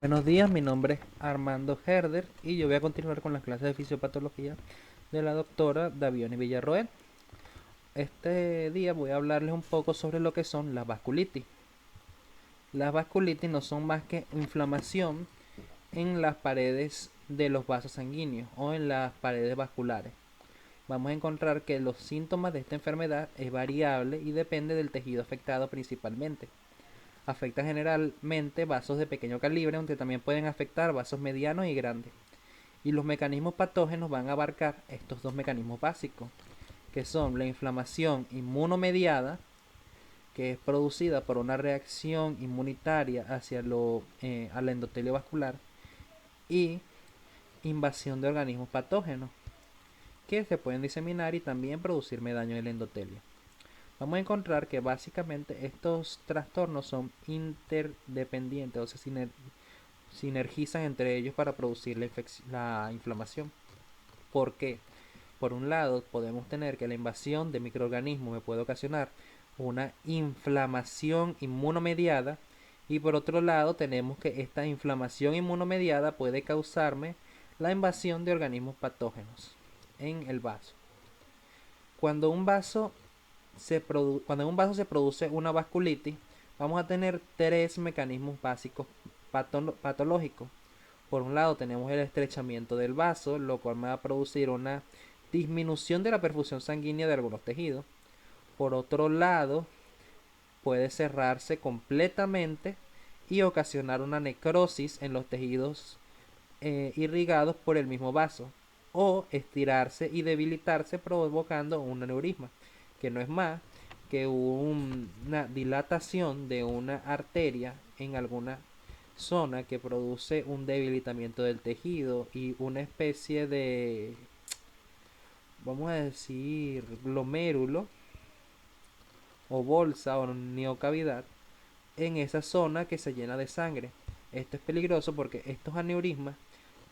Buenos días, mi nombre es Armando Herder y yo voy a continuar con las clases de fisiopatología de la doctora Davioni Villarroel. Este día voy a hablarles un poco sobre lo que son las vasculitis. Las vasculitis no son más que inflamación en las paredes de los vasos sanguíneos o en las paredes vasculares. Vamos a encontrar que los síntomas de esta enfermedad es variable y depende del tejido afectado principalmente. Afecta generalmente vasos de pequeño calibre, aunque también pueden afectar vasos medianos y grandes. Y los mecanismos patógenos van a abarcar estos dos mecanismos básicos, que son la inflamación inmunomediada, que es producida por una reacción inmunitaria hacia al endotelio vascular, y invasión de organismos patógenos, que se pueden diseminar y también producirme daño en el endotelio. Vamos a encontrar que básicamente estos trastornos son interdependientes, o sea, sinergizan entre ellos para producir la inflamación. ¿Por qué? Por un lado, podemos tener que la invasión de microorganismos me puede ocasionar una inflamación inmunomediada, y por otro lado tenemos que esta inflamación inmunomediada puede causarme la invasión de organismos patógenos en el vaso. Cuando un vaso cuando en un vaso se produce una vasculitis, vamos a tener tres mecanismos básicos patológicos. Por un lado tenemos el estrechamiento del vaso, lo cual me va a producir una disminución de la perfusión sanguínea de algunos tejidos. Por otro lado, puede cerrarse completamente y ocasionar una necrosis en los tejidos irrigados por el mismo vaso, o estirarse y debilitarse provocando un aneurisma, que no es más que una dilatación de una arteria en alguna zona que produce un debilitamiento del tejido y una especie de, vamos a decir, glomérulo o bolsa o neocavidad en esa zona que se llena de sangre. Esto es peligroso porque estos aneurismas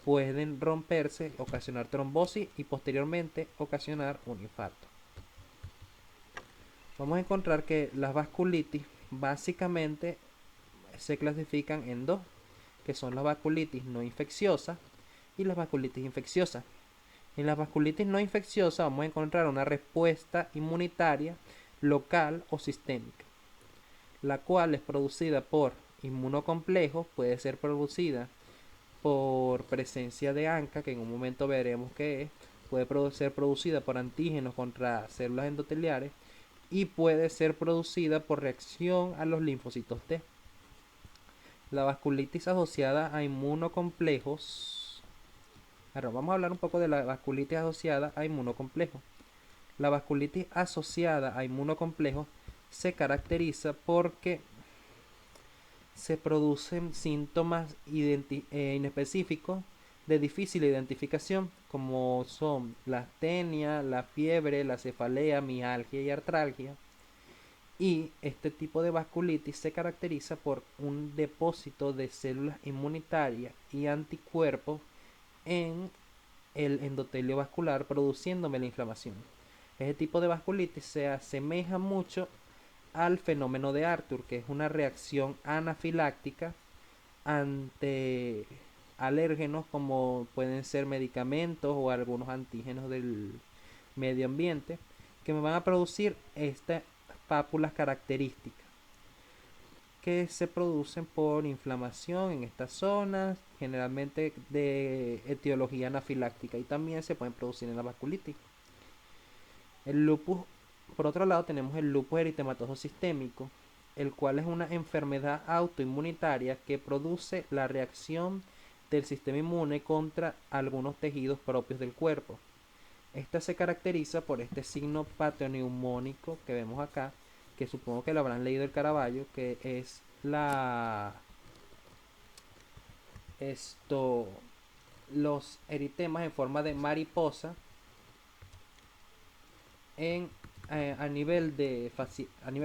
pueden romperse, ocasionar trombosis y posteriormente ocasionar un infarto. Vamos a encontrar que las vasculitis básicamente se clasifican en dos, que son las vasculitis no infecciosas y las vasculitis infecciosas. En las vasculitis no infecciosas vamos a encontrar una respuesta inmunitaria local o sistémica, la cual es producida por inmunocomplejos, puede ser producida por presencia de ANCA, que en un momento veremos qué es, puede ser producida por antígenos contra células endoteliares y puede ser producida por reacción a los linfocitos T. La vasculitis asociada a inmunocomplejos. Ahora vamos a hablar un poco de la vasculitis asociada a inmunocomplejos. La vasculitis asociada a inmunocomplejos se caracteriza porque se producen síntomas inespecíficos de difícil identificación, como son la astenia, la fiebre, la cefalea, mialgia y artralgia. Y este tipo de vasculitis se caracteriza por un depósito de células inmunitarias y anticuerpos en el endotelio vascular, produciéndome la inflamación. Este tipo de vasculitis se asemeja mucho al fenómeno de Arthur, que es una reacción anafiláctica ante alérgenos como pueden ser medicamentos o algunos antígenos del medio ambiente, que me van a producir estas pápulas características que se producen por inflamación en estas zonas, generalmente de etiología anafiláctica, y también se pueden producir en la vasculitis. El lupus, por otro lado, tenemos el lupus eritematoso sistémico, el cual es una enfermedad autoinmunitaria que produce la reacción del sistema inmune contra algunos tejidos propios del cuerpo. Esta se caracteriza por este signo patogneumónico que vemos acá, que supongo que lo habrán leído el Caravaggio, que es esto, los eritemas en forma de mariposa en, a nivel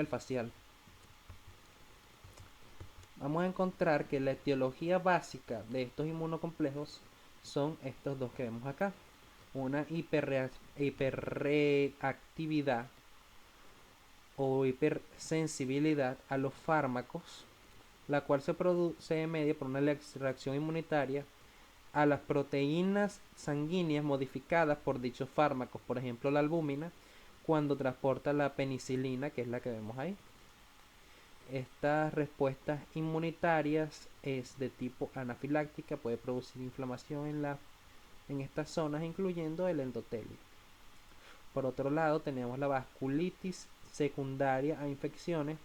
facial. Vamos a encontrar que la etiología básica de estos inmunocomplejos son estos dos que vemos acá. Una hiperreactividad o hipersensibilidad a los fármacos, la cual se media por una reacción inmunitaria a las proteínas sanguíneas modificadas por dichos fármacos, por ejemplo la albúmina, cuando transporta la penicilina, que es la que vemos ahí. Estas respuestas inmunitarias es de tipo anafiláctica, puede producir inflamación en estas zonas, incluyendo el endotelio. Por otro lado, tenemos la vasculitis secundaria a infecciones,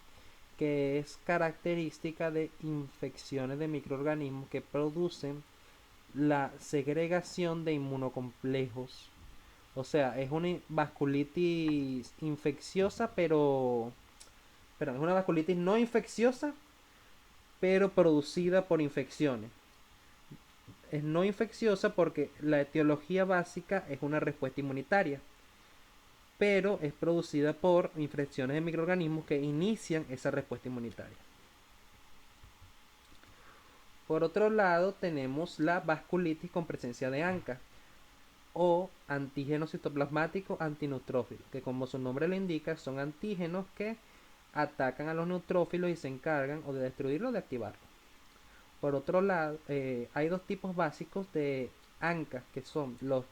que es característica de infecciones de microorganismos que producen la segregación de inmunocomplejos. O sea, es una vasculitis infecciosa, pero es una vasculitis no infecciosa, pero producida por infecciones. Es no infecciosa porque la etiología básica es una respuesta inmunitaria, pero es producida por infecciones de microorganismos que inician esa respuesta inmunitaria. Por otro lado, tenemos la vasculitis con presencia de ANCA o antígeno citoplasmático antineutrófilo, que como su nombre lo indica, son antígenos que atacan a los neutrófilos y se encargan o de destruirlo o de activarlo. Por otro lado, hay dos tipos básicos de ANCA, que son los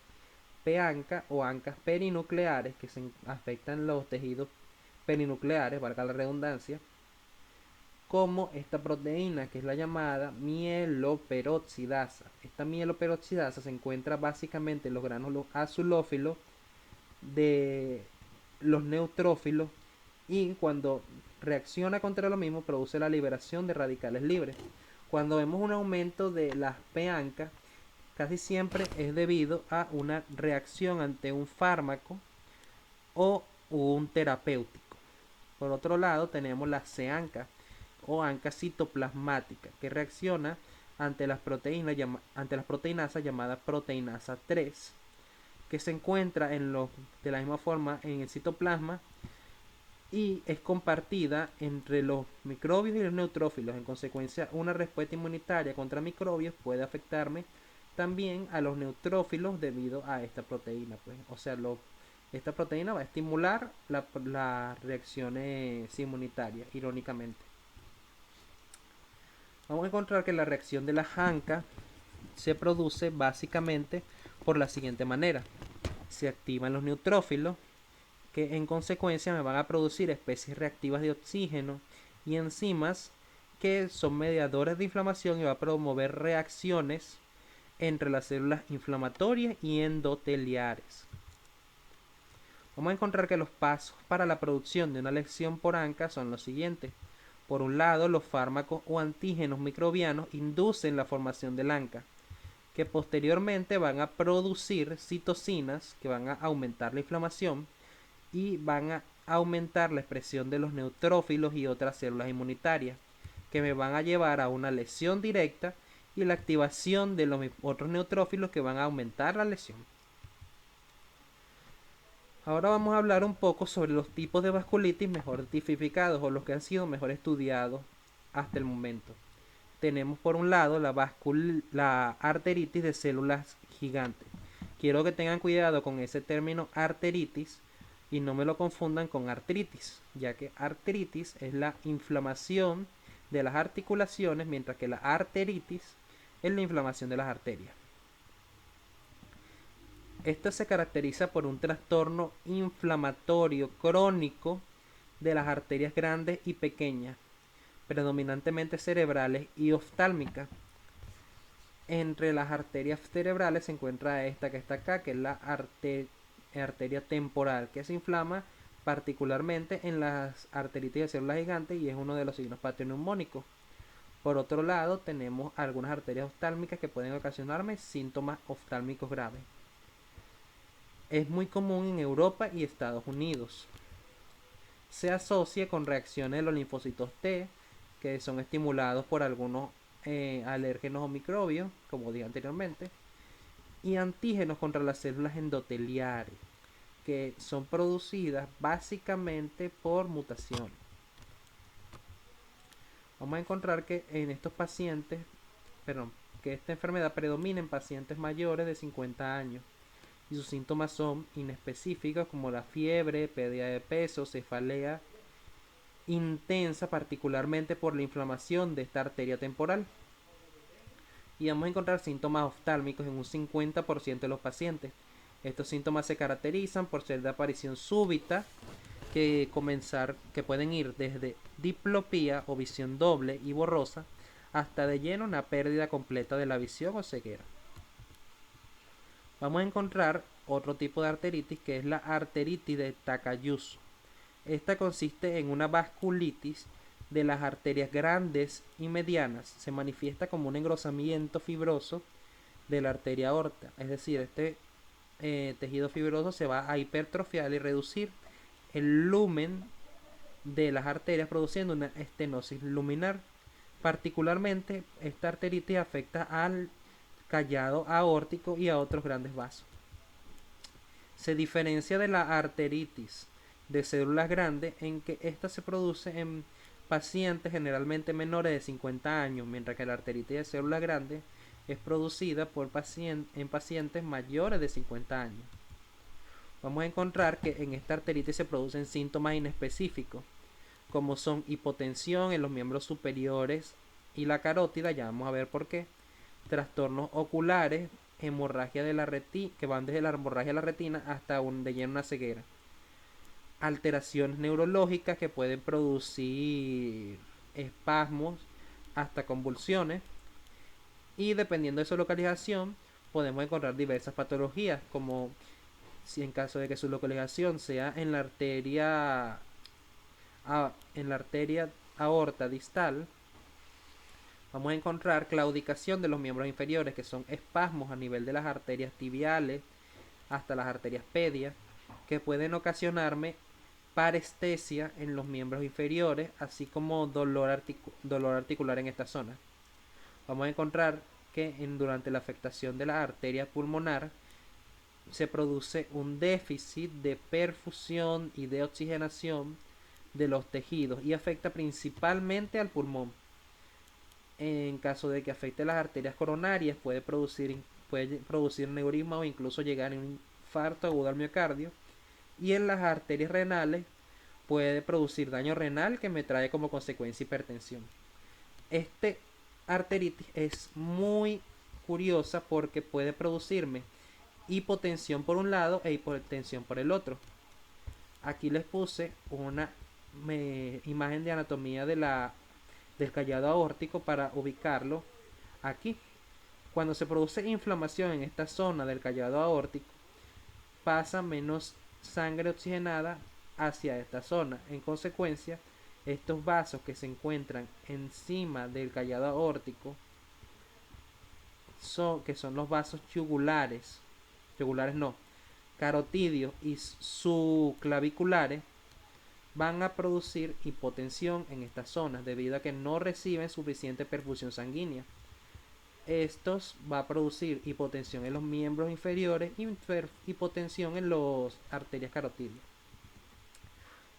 P-ANCA o ANCAs perinucleares, que se afectan los tejidos perinucleares, valga la redundancia, como esta proteína que es la llamada mieloperoxidasa. Esta mieloperoxidasa se encuentra básicamente en los gránulos azulófilos de los neutrófilos y cuando reacciona contra lo mismo produce la liberación de radicales libres. Cuando vemos un aumento de las P-ANCA, casi siempre es debido a una reacción ante un fármaco o un terapéutico. Por otro lado, tenemos la C-ANCA o ANCA citoplasmática, que reacciona ante las proteinasas llamadas proteinasa 3, que se encuentra de la misma forma en el citoplasma y es compartida entre los microbios y los neutrófilos. En consecuencia, una respuesta inmunitaria contra microbios puede afectarme también a los neutrófilos debido a esta proteína, pues. O sea, esta proteína va a estimular las reacciones inmunitarias, irónicamente. Vamos a encontrar que la reacción de la ANCA se produce básicamente por la siguiente manera. Se activan los neutrófilos, que en consecuencia me van a producir especies reactivas de oxígeno y enzimas que son mediadores de inflamación y va a promover reacciones entre las células inflamatorias y endoteliares. Vamos a encontrar que los pasos para la producción de una lesión por ANCA son los siguientes. Por un lado, los fármacos o antígenos microbianos inducen la formación del ANCA, que posteriormente van a producir citocinas que van a aumentar la inflamación y van a aumentar la expresión de los neutrófilos y otras células inmunitarias, que me van a llevar a una lesión directa y la activación de los otros neutrófilos que van a aumentar la lesión. Ahora vamos a hablar un poco sobre los tipos de vasculitis mejor tipificados o los que han sido mejor estudiados hasta el momento. Tenemos por un lado la arteritis de células gigantes. Quiero que tengan cuidado con ese término arteritis y no me lo confundan con artritis, ya que artritis es la inflamación de las articulaciones, mientras que la arteritis es la inflamación de las arterias. Esta se caracteriza por un trastorno inflamatorio crónico de las arterias grandes y pequeñas, predominantemente cerebrales y oftálmicas. Entre las arterias cerebrales se encuentra esta que está acá, que es la arteria temporal, que se inflama particularmente en las arteritis de células gigantes y es uno de los signos patognomónicos. Por otro lado, tenemos algunas arterias oftálmicas que pueden ocasionarme síntomas oftálmicos graves. Es muy común en Europa y Estados Unidos. Se asocia con reacciones de los linfocitos T, que son estimulados por algunos alérgenos o microbios, como dije anteriormente, y antígenos contra las células endoteliares, que son producidas básicamente por mutaciones. Vamos a encontrar que en estos pacientes, que esta enfermedad predomina en pacientes mayores de 50 años y sus síntomas son inespecíficos como la fiebre, pérdida de peso, cefalea intensa, particularmente por la inflamación de esta arteria temporal. Y vamos a encontrar síntomas oftálmicos en un 50% de los pacientes. Estos síntomas se caracterizan por ser de aparición súbita, que pueden ir desde diplopía o visión doble y borrosa, hasta de lleno una pérdida completa de la visión o ceguera. Vamos a encontrar otro tipo de arteritis, que es la arteritis de Takayusu. Esta consiste en una vasculitis de las arterias grandes y medianas. Se manifiesta como un engrosamiento fibroso de la arteria aorta. Es decir, este tejido fibroso se va a hipertrofiar y reducir el lumen de las arterias, produciendo una estenosis luminar. Particularmente, esta arteritis afecta al callado aórtico y a otros grandes vasos. Se diferencia de la arteritis de células grandes en que esta se produce en pacientes generalmente menores de 50 años, mientras que la arteritis de células grandes es producida en pacientes mayores de 50 años. Vamos a encontrar que en esta arteritis se producen síntomas inespecíficos, como son hipotensión en los miembros superiores y la carótida, ya vamos a ver por qué, trastornos oculares, hemorragia de la retina, que van desde la hemorragia de la retina hasta de lleno una ceguera, alteraciones neurológicas que pueden producir espasmos hasta convulsiones, y dependiendo de su localización podemos encontrar diversas patologías, como si en caso de que su localización sea en la arteria aorta distal, vamos a encontrar claudicación de los miembros inferiores, que son espasmos a nivel de las arterias tibiales hasta las arterias pedias, que pueden ocasionarme parestesia en los miembros inferiores, así como dolor articular en esta zona. Vamos a encontrar que durante la afectación de la arteria pulmonar se produce un déficit de perfusión y de oxigenación de los tejidos y afecta principalmente al pulmón. En caso de que afecte las arterias coronarias, puede producir neurisma o incluso llegar a un infarto agudo al miocardio. Y en las arterias renales puede producir daño renal, que me trae como consecuencia hipertensión. Este arteritis es muy curiosa porque puede producirme hipotensión por un lado e hipotensión por el otro. Aquí les puse una imagen de anatomía del callado aórtico para ubicarlo aquí. Cuando se produce inflamación en esta zona del callado aórtico, pasa menos sangre oxigenada hacia esta zona. En consecuencia, estos vasos que se encuentran encima del callado aórtico, que son los vasos carotidios y subclaviculares, van a producir hipotensión en estas zonas debido a que no reciben suficiente perfusión sanguínea. Estos va a producir hipotensión en los miembros inferiores y hipotensión en las arterias carotidias.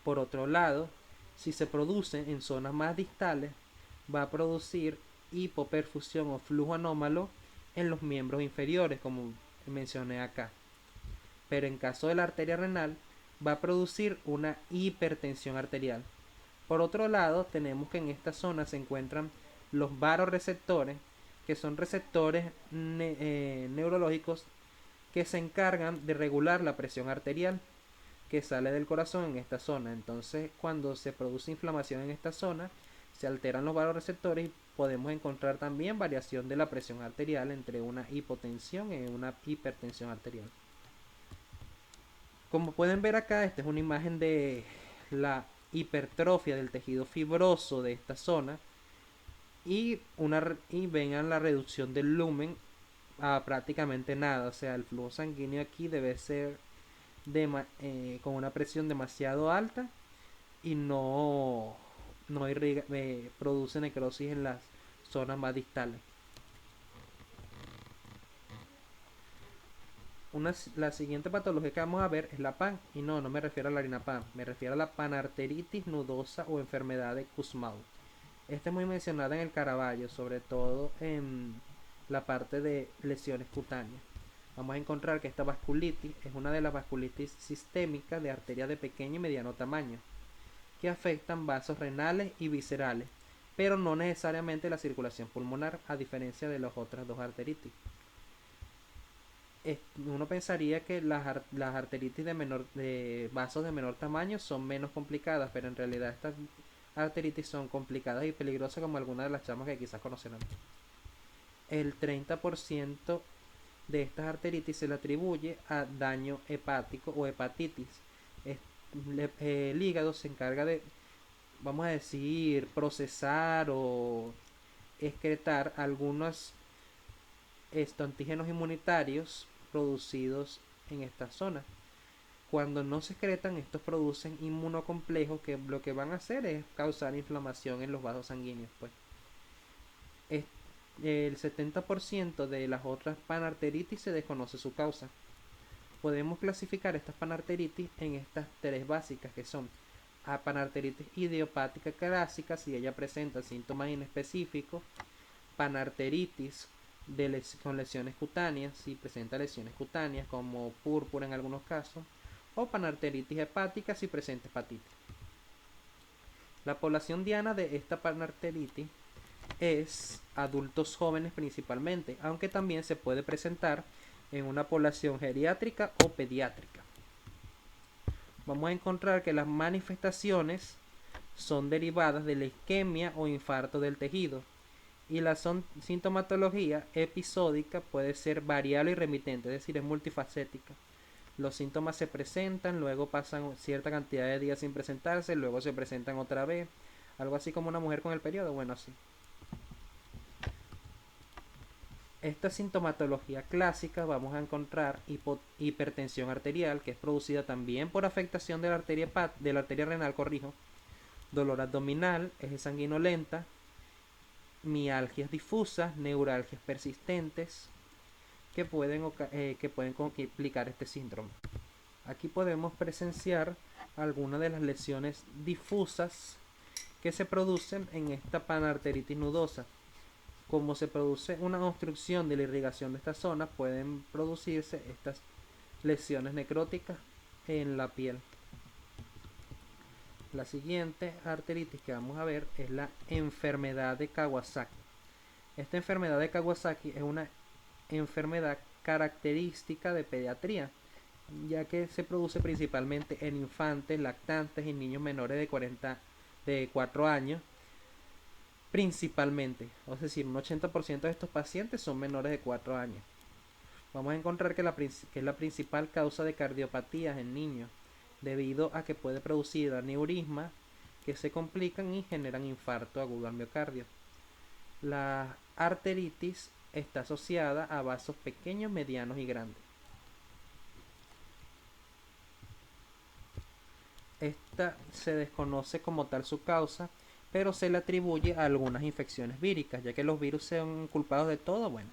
Por otro lado, si se produce en zonas más distales, va a producir hipoperfusión o flujo anómalo en los miembros inferiores, como mencioné acá. Pero en caso de la arteria renal, va a producir una hipertensión arterial. Por otro lado, tenemos que en esta zona se encuentran los varoreceptores, que son receptores neurológicos que se encargan de regular la presión arterial que sale del corazón en esta zona. Entonces, cuando se produce inflamación en esta zona, se alteran los varoreceptores y podemos encontrar también variación de la presión arterial entre una hipotensión y una hipertensión arterial. Como pueden ver acá, esta es una imagen de la hipertrofia del tejido fibroso de esta zona y vengan la reducción del lumen a prácticamente nada. O sea, el flujo sanguíneo aquí debe ser con una presión demasiado alta y no produce necrosis en las zonas más distales. La siguiente patología que vamos a ver es la PAN, y no me refiero a la harina PAN, me refiero a la panarteritis nudosa o enfermedad de Kussmaul. Esta es muy mencionada en el Caravaggio, sobre todo en la parte de lesiones cutáneas. Vamos a encontrar que esta vasculitis es una de las vasculitis sistémicas de arterias de pequeño y mediano tamaño. que afectan vasos renales y viscerales, pero no necesariamente la circulación pulmonar, a diferencia de las otras dos arteritis. Uno pensaría que las arteritis de vasos de menor tamaño son menos complicadas, pero en realidad estas arteritis son complicadas y peligrosas, como algunas de las chamas que quizás conocerán. El 30% de estas arteritis se le atribuye a daño hepático o hepatitis. El hígado se encarga de, vamos a decir, procesar o excretar algunos antígenos inmunitarios producidos en esta zona. Cuando no se excretan, estos producen inmunocomplejos que lo que van a hacer es causar inflamación en los vasos sanguíneos. Pues el 70% de las otras panarteritis se desconoce su causa. Podemos clasificar estas panarteritis en estas tres básicas, que son a panarteritis idiopática clásica, si ella presenta síntomas inespecíficos; panarteritis con lesiones cutáneas, si presenta lesiones cutáneas como púrpura en algunos casos; o panarteritis hepática, si presenta hepatitis. La población diana de esta panarteritis es adultos jóvenes principalmente, aunque también se puede presentar en una población geriátrica o pediátrica. Vamos a encontrar que las manifestaciones son derivadas de la isquemia o infarto del tejido, y la sintomatología episódica puede ser variable y remitente, es decir, es multifacética. Los síntomas se presentan, luego pasan cierta cantidad de días sin presentarse, luego se presentan otra vez, algo así como una mujer con el periodo, bueno, así. Esta sintomatología clásica vamos a encontrar hipertensión arterial, que es producida también por afectación de la arteria renal, dolor abdominal, eje sanguinolenta, mialgias difusas, neuralgias persistentes, que pueden complicar este síndrome. Aquí podemos presenciar algunas de las lesiones difusas que se producen en esta panarteritis nudosa. Como se produce una obstrucción de la irrigación de esta zona, pueden producirse estas lesiones necróticas en la piel. La siguiente arteritis que vamos a ver es la enfermedad de Kawasaki. Esta enfermedad de Kawasaki es una enfermedad característica de pediatría, ya que se produce principalmente en infantes, lactantes y niños menores de 4 años, principalmente, es decir, un 80% de estos pacientes son menores de 4 años. Vamos a encontrar que es la principal causa de cardiopatías en niños, debido a que puede producir aneurismas que se complican y generan infarto agudo al miocardio. La arteritis está asociada a vasos pequeños, medianos y grandes. Esta se desconoce como tal su causa, pero se le atribuye a algunas infecciones víricas, ya que los virus son culpados de todo. Bueno,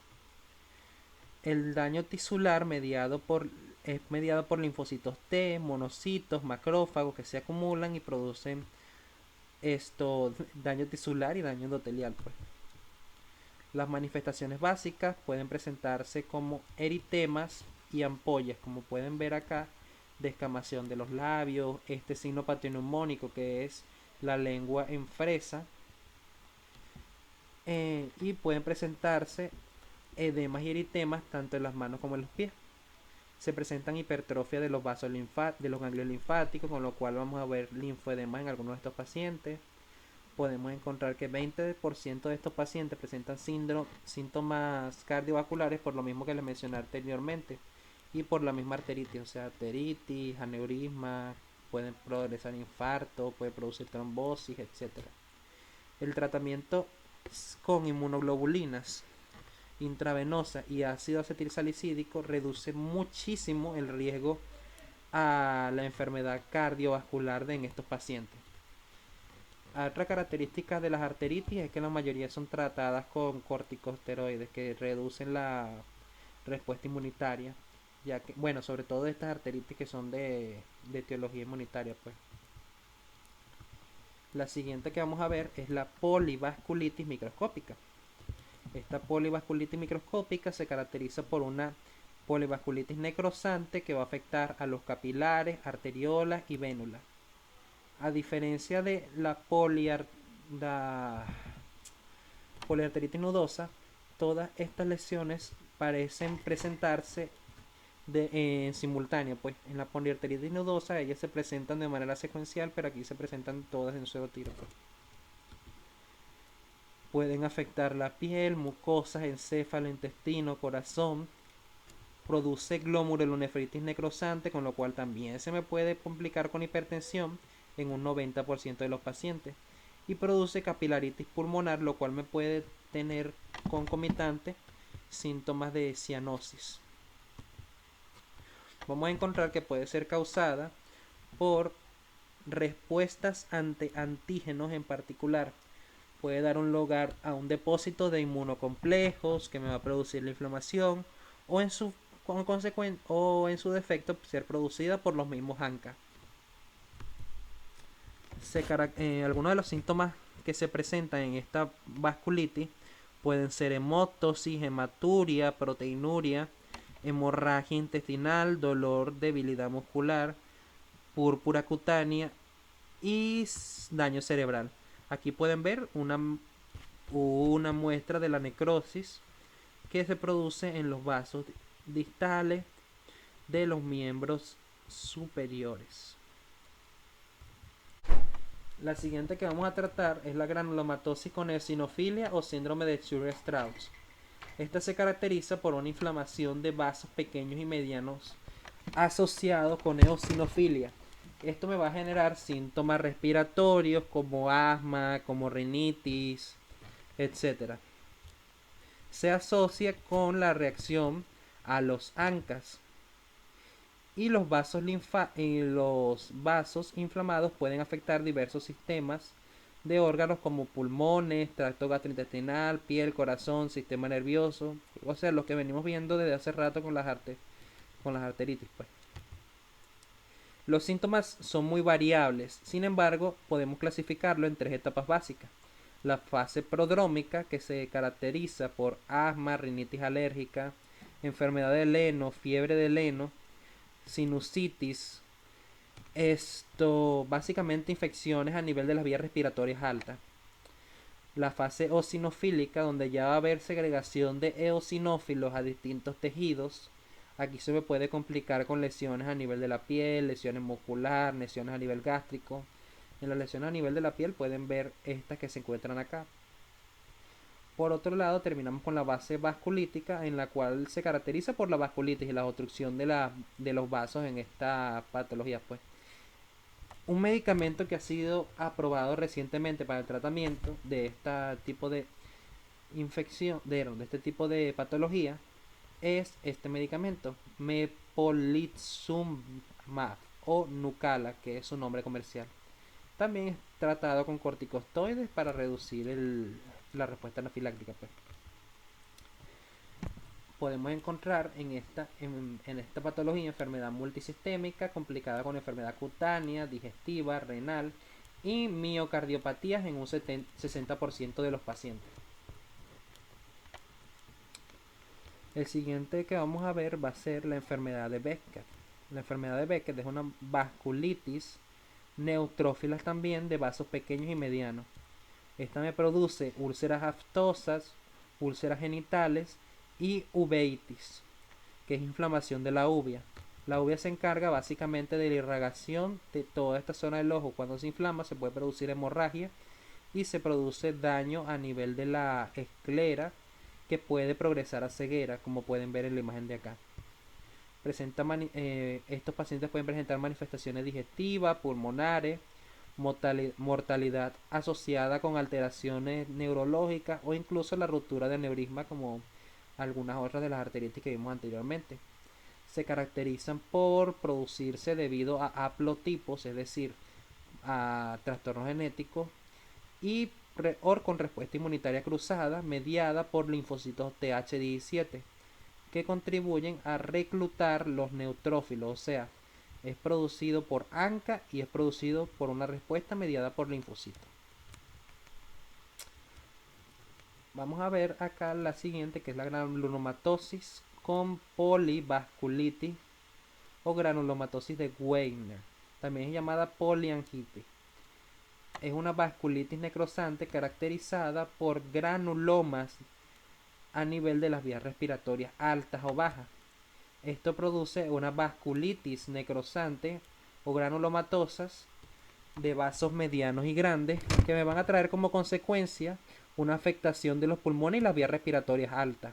el daño tisular es mediado por linfocitos T, monocitos, macrófagos que se acumulan y producen daño tisular y daño endotelial. Pues. Las manifestaciones básicas pueden presentarse como eritemas y ampollas, como pueden ver acá, descamación de los labios, este signo pationeumónico que es la lengua en fresa, y pueden presentarse edemas y eritemas tanto en las manos como en los pies. Se presentan hipertrofia de los vasos de los ganglios linfáticos, con lo cual vamos a ver linfoedemas en algunos de estos pacientes. Podemos encontrar que 20% de estos pacientes presentan síntomas cardiovasculares, por lo mismo que les mencioné anteriormente, y por la misma arteritis, o sea, arteritis, aneurisma, pueden progresar infarto, puede producir trombosis, etc. El tratamiento con inmunoglobulinas intravenosa y ácido acetilsalicídico reduce muchísimo el riesgo a la enfermedad cardiovascular en estos pacientes. Otra característica de las arteritis es que la mayoría son tratadas con corticosteroides que reducen la respuesta inmunitaria, ya que, bueno, sobre todo estas arteritis que son de etiología inmunitaria, pues. La siguiente que vamos a ver es la polivasculitis microscópica. Esta polivasculitis microscópica se caracteriza por una polivasculitis necrosante que va a afectar a los capilares, arteriolas y vénulas. A diferencia de la poliarteritis nodosa, todas estas lesiones parecen presentarse en simultáneo. Pues en la poliarteritis nodosa ellas se presentan de manera secuencial, pero aquí se presentan todas en un solo tiro, pues. Pueden afectar la piel, mucosas, encéfalo, intestino, corazón. Produce glomerulonefritis necrosante, con lo cual también se me puede complicar con hipertensión en un 90% de los pacientes. Y produce capilaritis pulmonar, lo cual me puede tener concomitante síntomas de cianosis. Vamos a encontrar que puede ser causada por respuestas ante antígenos en particular. Puede dar un lugar a un depósito de inmunocomplejos que me va a producir la inflamación, o en su defecto ser producida por los mismos ANCA. Algunos de los síntomas que se presentan en esta vasculitis pueden ser hemoptosis, hematuria, proteinuria, hemorragia intestinal, dolor, debilidad muscular, púrpura cutánea y daño cerebral. Aquí pueden ver una muestra de la necrosis que se produce en los vasos distales de los miembros superiores. La siguiente que vamos a tratar es la granulomatosis con eosinofilia o síndrome de Churg-Strauss. Esta se caracteriza por una inflamación de vasos pequeños y medianos asociados con eosinofilia. Esto me va a generar síntomas respiratorios como asma, como rinitis, etc. Se asocia con la reacción a los ANCAs. Y los vasos inflamados pueden afectar diversos sistemas de órganos como pulmones, tracto gastrointestinal, piel, corazón, sistema nervioso. O sea, lo que venimos viendo desde hace rato con las arteritis, pues. Los síntomas son muy variables, sin embargo, podemos clasificarlo en 3 etapas básicas. La fase prodrómica, que se caracteriza por asma, rinitis alérgica, enfermedad de Leno, fiebre de Leno, sinusitis. Básicamente infecciones a nivel de las vías respiratorias altas. La fase eosinofílica, donde ya va a haber segregación de eosinófilos a distintos tejidos. Aquí se me puede complicar con lesiones a nivel de la piel, lesiones muscular, lesiones a nivel gástrico. En las lesiones a nivel de la piel pueden ver estas que se encuentran acá. Por otro lado, terminamos con la base vasculítica, en la cual se caracteriza por la vasculitis y la obstrucción de los vasos en esta patología, pues. Un medicamento que ha sido aprobado recientemente para el tratamiento de este tipo de infección, de este tipo de patología, es este medicamento, mepolizumab o Nucala, que es su nombre comercial. También es tratado con corticosteroides para reducir la respuesta anafiláctica, pues. Podemos encontrar en esta patología enfermedad multisistémica complicada con enfermedad cutánea, digestiva, renal y miocardiopatías en un 60% de los pacientes. El siguiente que vamos a ver va a ser la enfermedad de Becker. La enfermedad de Becker es una vasculitis neutrófila también de vasos pequeños y medianos. Esta me produce úlceras aftosas, úlceras genitales y uveitis, que es inflamación de la uvea. La uvea se encarga básicamente de la irrigación de toda esta zona del ojo. Cuando se inflama se puede producir hemorragia y se produce daño a nivel de la esclera, que puede progresar a ceguera, como pueden ver en la imagen de acá. Estos pacientes pueden presentar manifestaciones digestivas, pulmonares, mortalidad asociada con alteraciones neurológicas o incluso la ruptura de aneurisma, como algunas otras de las arteritis que vimos anteriormente. Se caracterizan por producirse debido a haplotipos, es decir, a trastornos genéticos, y con respuesta inmunitaria cruzada mediada por linfocitos TH17, que contribuyen a reclutar los neutrófilos. O sea, es producido por ANCA y es producido por una respuesta mediada por linfocitos. Vamos a ver acá la siguiente, que es la granulomatosis con polivasculitis o granulomatosis de Wegener, también es llamada poliangitis. es una vasculitis necrosante caracterizada por granulomas a nivel de las vías respiratorias altas o bajas. Esto produce una vasculitis necrosante o granulomatosas de vasos medianos y grandes que me van a traer como consecuencia una afectación de los pulmones y las vías respiratorias altas.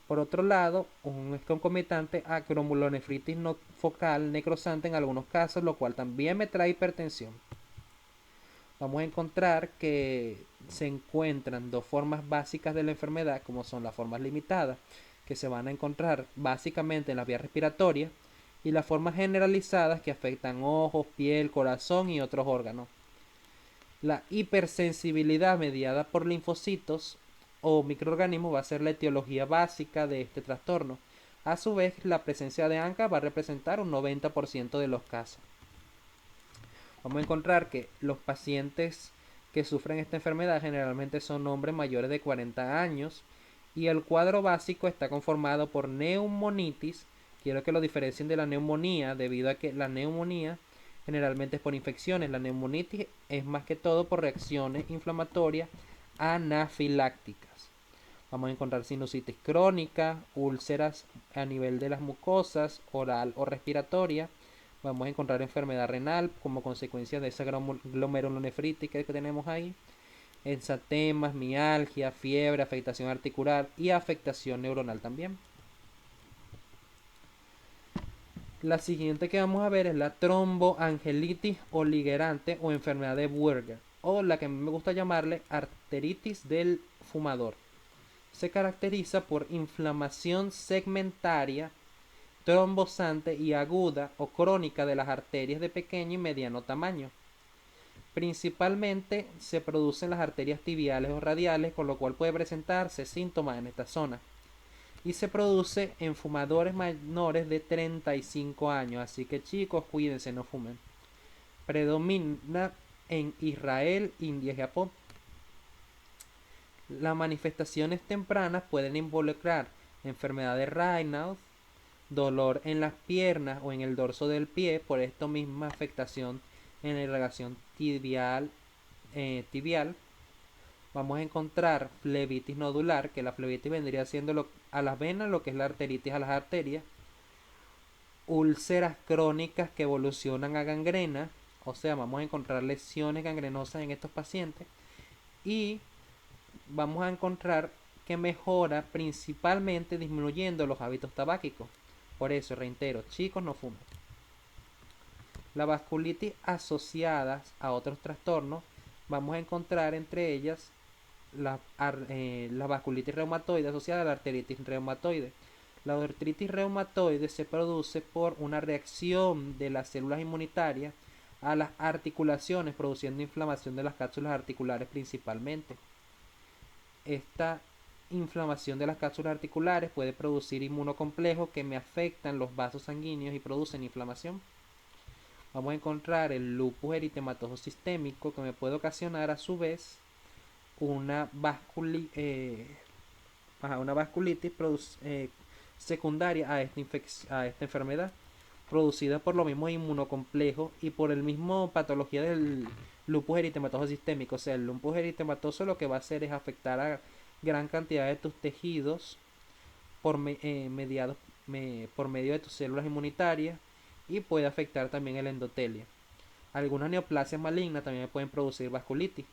Por otro lado, un concomitante a glomerulonefritis no focal necrosante en algunos casos, lo cual también me trae hipertensión. Vamos a encontrar que se encuentran dos formas básicas de la enfermedad, como son las formas limitadas, que se van a encontrar básicamente en las vías respiratorias, y las formas generalizadas que afectan ojos, piel, corazón y otros órganos. La hipersensibilidad mediada por linfocitos o microorganismos va a ser la etiología básica de este trastorno. A su vez, la presencia de ANCA va a representar un 90% de los casos. Vamos a encontrar que los pacientes que sufren esta enfermedad generalmente son hombres mayores de 40 años y el cuadro básico está conformado por neumonitis. Quiero que lo diferencien de la neumonía, debido a que la neumonía generalmente es por infecciones. La neumonitis es más que todo por reacciones inflamatorias anafilácticas. Vamos a encontrar sinusitis crónica, úlceras a nivel de las mucosas, oral o respiratoria. Vamos a encontrar enfermedad renal como consecuencia de esa glomerulonefritis que tenemos ahí. Enzatemas, mialgia, fiebre, afectación articular y afectación neuronal también. La siguiente que vamos a ver es la tromboangelitis oligerante o enfermedad de Buerger, o la que a mí me gusta llamarle arteritis del fumador. Se caracteriza por inflamación segmentaria, trombosante y aguda o crónica de las arterias de pequeño y mediano tamaño. Principalmente se producen las arterias tibiales o radiales, con lo cual puede presentarse síntomas en esta zona. Y se produce en fumadores menores de 35 años, así que chicos, cuídense, no fumen. Predomina en Israel, India y Japón. Las manifestaciones tempranas pueden involucrar enfermedad de Raynaud, dolor en las piernas o en el dorso del pie, por esta misma afectación en la irrigación tibial. Vamos a encontrar flebitis nodular, que la flebitis vendría siendo a las venas lo que es la arteritis a las arterias. Úlceras crónicas que evolucionan a gangrena, o sea, vamos a encontrar lesiones gangrenosas en estos pacientes. Y vamos a encontrar que mejora principalmente disminuyendo los hábitos tabáquicos. Por eso, reitero, chicos, no fumen. La vasculitis asociadas a otros trastornos, vamos a encontrar entre ellas la vasculitis reumatoide asociada a la arteritis reumatoide. La artritis reumatoide se produce por una reacción de las células inmunitarias a las articulaciones, produciendo inflamación de las cápsulas articulares principalmente. Esta inflamación de las cápsulas articulares puede producir inmunocomplejos que me afectan los vasos sanguíneos y producen inflamación. Vamos a encontrar el lupus eritematoso sistémico, que me puede ocasionar a su vez una vasculitis secundaria a esta enfermedad, producida por los mismos inmunocomplejos y por el mismo patología del lupus eritematoso sistémico. O sea, el lupus eritematoso lo que va a hacer es afectar a gran cantidad de tus tejidos por medio de tus células inmunitarias, y puede afectar también el endotelio. Algunas neoplasias malignas también pueden producir vasculitis.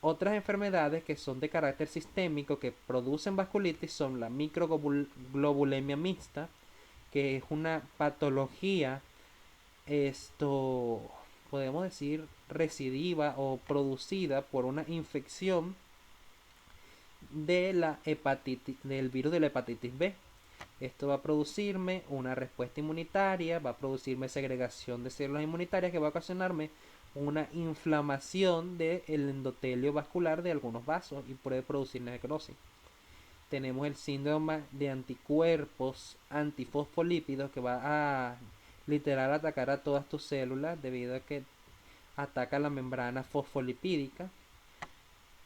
Otras enfermedades que son de carácter sistémico que producen vasculitis son la microglobulemia mixta, que es una patología, podemos decir, recidiva o producida por una infección de del virus de la hepatitis B. Esto va a producirme una respuesta inmunitaria, va a producirme segregación de células inmunitarias que va a ocasionarme una inflamación del endotelio vascular de algunos vasos y puede producir necrosis. Tenemos el síndrome de anticuerpos antifosfolípidos, que va a literal atacar a todas tus células debido a que ataca la membrana fosfolipídica.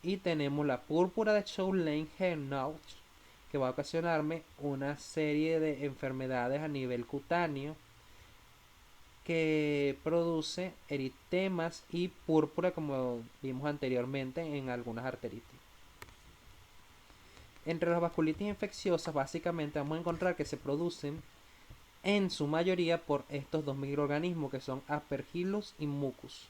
Y tenemos la púrpura de Schönlein-Herrnhaut, que va a ocasionarme una serie de enfermedades a nivel cutáneo que produce eritemas y púrpura, como vimos anteriormente en algunas arteritis. Entre las vasculitis infecciosas, básicamente vamos a encontrar que se producen en su mayoría por estos dos microorganismos que son Aspergillus y Mucus.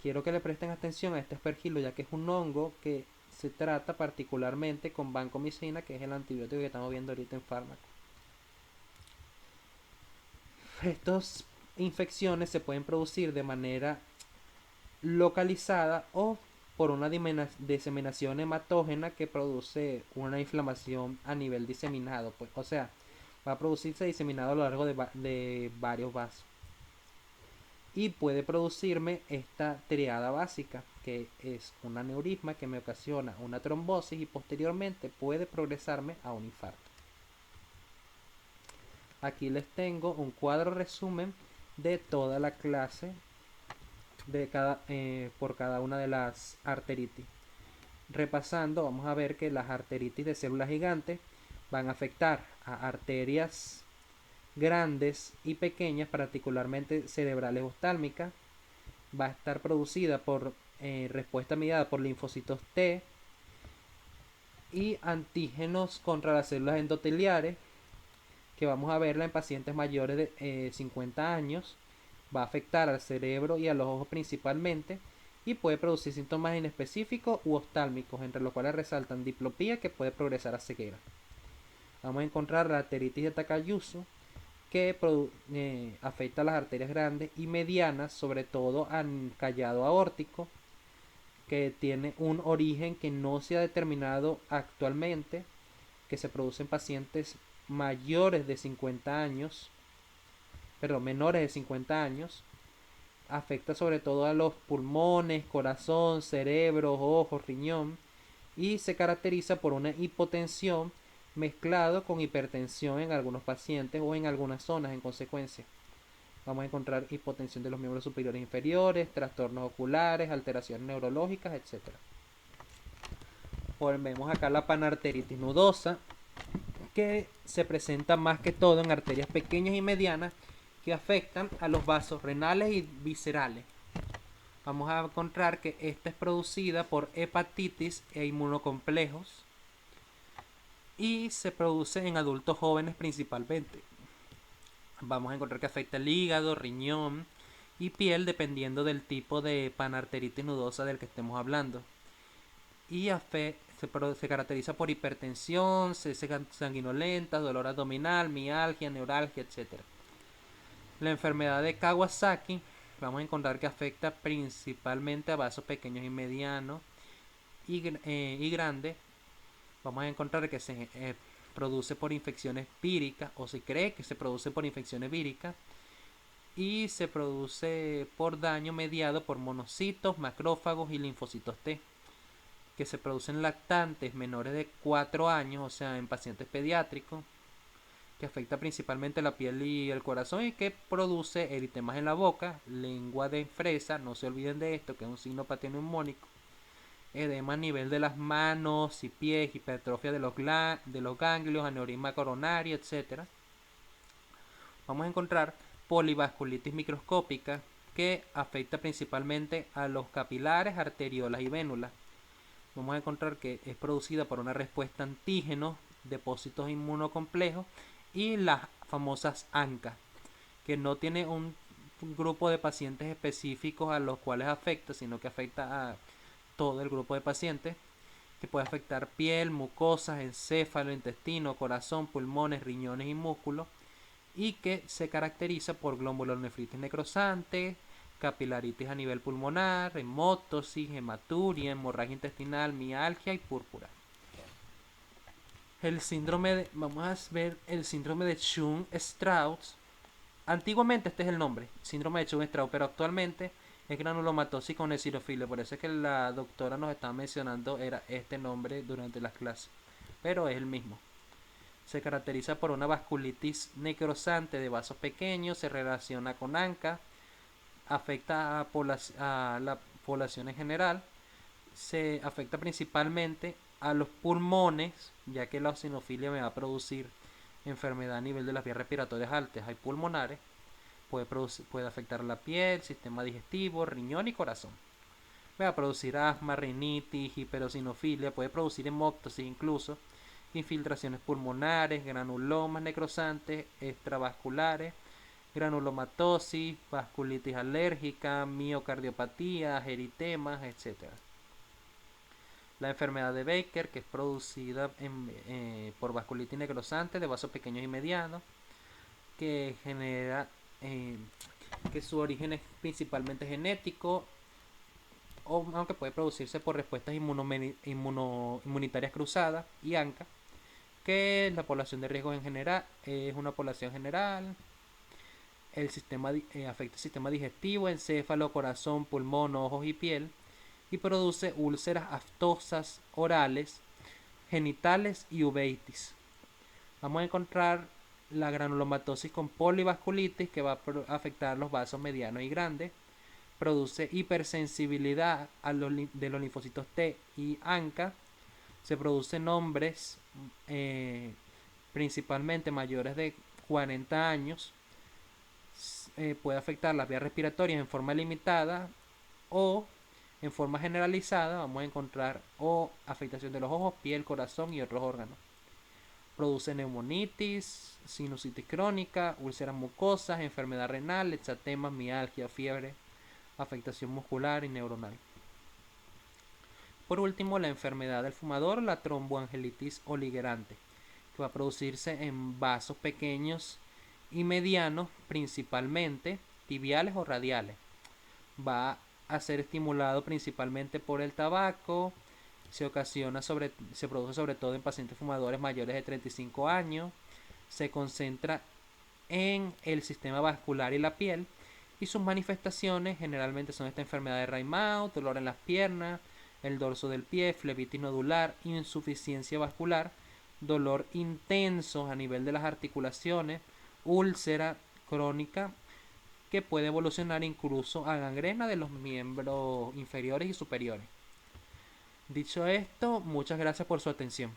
Quiero que le presten atención a este Aspergillus, ya que es un hongo que se trata particularmente con vancomicina, que es el antibiótico que estamos viendo ahorita en fármaco. Estas infecciones se pueden producir de manera localizada o por una diseminación hematógena que produce una inflamación a nivel diseminado, pues, o sea, va a producirse diseminado a lo largo de varios vasos. Y puede producirme esta triada básica, que es un aneurisma que me ocasiona una trombosis y posteriormente puede progresarme a un infarto. Aquí les tengo un cuadro resumen de toda la clase de por cada una de las arteritis. Repasando, vamos a ver que las arteritis de células gigantes van a afectar a arterias grandes y pequeñas, particularmente cerebrales oftálmicas. Va a estar producida por respuesta mediada por linfocitos T y antígenos contra las células endoteliares, que vamos a verla en pacientes mayores de 50 años. Va a afectar al cerebro y a los ojos principalmente y puede producir síntomas inespecíficos u oftálmicos, entre los cuales resaltan diplopía, que puede progresar a ceguera. Vamos a encontrar la arteritis de Takayusu, que afecta a las arterias grandes y medianas, sobre todo al callado aórtico, que tiene un origen que no se ha determinado actualmente, que se produce en pacientes mayores de 50 años, perdón, menores de 50 años. Afecta sobre todo a los pulmones, corazón, cerebro, ojos, riñón, y se caracteriza por una hipotensión mezclado con hipertensión en algunos pacientes o en algunas zonas en consecuencia. Vamos a encontrar hipotensión de los miembros superiores e inferiores, trastornos oculares, alteraciones neurológicas, etc. Vemos acá la panarteritis nodosa, que se presenta más que todo en arterias pequeñas y medianas que afectan a los vasos renales y viscerales. Vamos a encontrar que esta es producida por hepatitis e inmunocomplejos y se produce en adultos jóvenes principalmente. Vamos a encontrar que afecta el hígado, riñón y piel, dependiendo del tipo de panarteritis nodosa del que estemos hablando. Y se caracteriza por hipertensión, cese sanguinolenta, dolor abdominal, mialgia, neuralgia, etc. La enfermedad de Kawasaki, vamos a encontrar que afecta principalmente a vasos pequeños y medianos y grandes. Vamos a encontrar que se produce por infecciones víricas, o se cree que se produce por infecciones víricas, y se produce por daño mediado por monocitos, macrófagos y linfocitos T, que se producen lactantes menores de 4 años, o sea, en pacientes pediátricos, que afecta principalmente la piel y el corazón y que produce eritemas en la boca, lengua de fresa, no se olviden de esto, que es un signo pationeumónico, edema a nivel de las manos y pies, hipertrofia de los ganglios, aneurisma coronario, etc. Vamos a encontrar polivasculitis microscópica, que afecta principalmente a los capilares, arteriolas y vénulas. Vamos a encontrar que es producida por una respuesta antígenos, depósitos inmunocomplejos y las famosas ANCA, que no tiene un grupo de pacientes específicos a los cuales afecta, sino que afecta a todo el grupo de pacientes, que puede afectar piel, mucosas, encéfalo, intestino, corazón, pulmones, riñones y músculos, y que se caracteriza por glomulonefritis necrosante, capilaritis a nivel pulmonar, hemótosis, hematuria, hemorragia intestinal, mialgia y púrpura. Vamos a ver el síndrome de Chun-Strauss. Antiguamente este es el nombre, síndrome de Chun-Strauss, pero actualmente es granulomatosis con eosinofilia. Por eso es que la doctora nos estaba mencionando era este nombre durante las clases, pero es el mismo. Se caracteriza por una vasculitis necrosante de vasos pequeños, se relaciona con ANCA, afecta a la población en general, se afecta principalmente a los pulmones, ya que la eosinofilia me va a producir enfermedad a nivel de las vías respiratorias altas y pulmonares. puede afectar la piel, sistema digestivo, riñón y corazón. Va a producir asma, rinitis, hiperosinofilia, puede producir hemoptosis incluso, infiltraciones pulmonares, granulomas necrosantes, extravasculares, granulomatosis, vasculitis alérgica, miocardiopatías, eritemas, etc. La enfermedad de Baker, que es producida por vasculitis necrosante de vasos pequeños y medianos, que genera que su origen es principalmente genético, aunque puede producirse por respuestas inmunitarias cruzadas y ANCA, que la población de riesgo en general es una población general. Afecta el sistema digestivo, encéfalo, corazón, pulmón, ojos y piel, y produce úlceras aftosas orales, genitales y uveitis. Vamos a encontrar la granulomatosis con polivasculitis, que va a afectar los vasos medianos y grandes. Produce hipersensibilidad de los linfocitos T y ANCA. Se producen hombres principalmente mayores de 40 años. Puede afectar las vías respiratorias en forma limitada o en forma generalizada. Vamos a encontrar afectación de los ojos, piel, corazón y otros órganos. Produce neumonitis, sinusitis crónica, úlceras mucosas, enfermedad renal, exantema, mialgia, fiebre, afectación muscular y neuronal. Por último, la enfermedad del fumador, la tromboangelitis oligerante, que va a producirse en vasos pequeños y medianos, principalmente tibiales o radiales. Va a ser estimulado principalmente por el tabaco. Se produce sobre todo en pacientes fumadores mayores de 35 años. Se concentra en el sistema vascular y la piel, y sus manifestaciones generalmente son esta enfermedad de Raynaud, dolor en las piernas, el dorso del pie, flebitis nodular, insuficiencia vascular, dolor intenso a nivel de las articulaciones, úlcera crónica que puede evolucionar incluso a gangrena de los miembros inferiores y superiores. Dicho esto, muchas gracias por su atención.